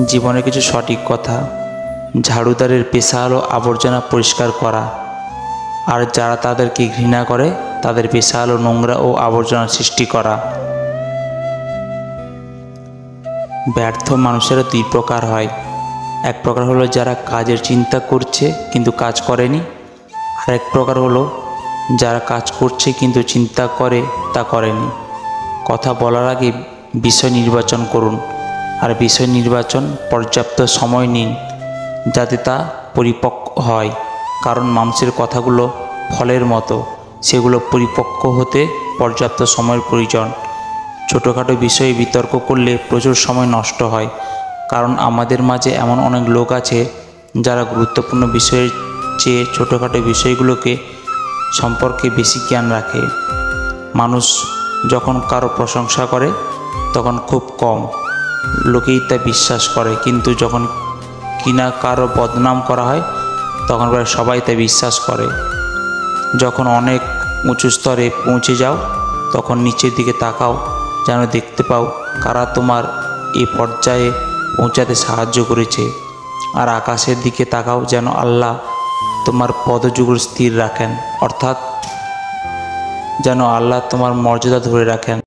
জীবনে কিছু সঠিক কথা। ঝাড়ুদারের পেশা হলো আবর্জনা পরিষ্কার করা, আর যারা তাদেরকে ঘৃণা করে তাদের পেশা হলো নোংরা ও আবর্জনা সৃষ্টি করা। ব্যর্থ মানুষেরা দুই প্রকার হয়। এক প্রকার হলো যারা কাজের চিন্তা করছে কিন্তু কাজ করেনি, আর এক প্রকার হলো যারা কাজ করছে কিন্তু চিন্তা করে তা করেনি। কথা বলার আগে বিষয় নির্বাচন করুন, আর বিষয় নির্বাচন পর্যাপ্ত সময় নিন যাতে তা পরিপক্ক হয়, কারণ মানুষের কথাগুলো ফলের মতো, সেগুলো পরিপক্ক হতে পর্যাপ্ত সময়ের প্রয়োজন। ছোটোখাটো বিষয়ে বিতর্ক করলে প্রচুর সময় নষ্ট হয়, কারণ আমাদের মাঝে এমন অনেক লোক আছে যারা গুরুত্বপূর্ণ বিষয়ের চেয়ে ছোটোখাটো বিষয়গুলোকে সম্পর্কে বেশি জ্ঞান রাখে। মানুষ যখন কারো প্রশংসা করে তখন খুব কম লোকেই তা বিশ্বাস করে, কিন্তু যখন কিনা কারো বদনাম করা হয় তখন প্রায় সবাই তা বিশ্বাস করে। যখন অনেক উঁচু স্তরে পৌঁছে যাও তখন নিচের দিকে তাকাও, যেন দেখতে পাও কারা তোমার এই পর্যায়ে পৌঁছাতে সাহায্য করেছে। আর আকাশের দিকে তাকাও যেন আল্লাহ তোমার পদযুগল স্থির রাখেন, অর্থাৎ যেন আল্লাহ তোমার মর্যাদা ধরে রাখেন।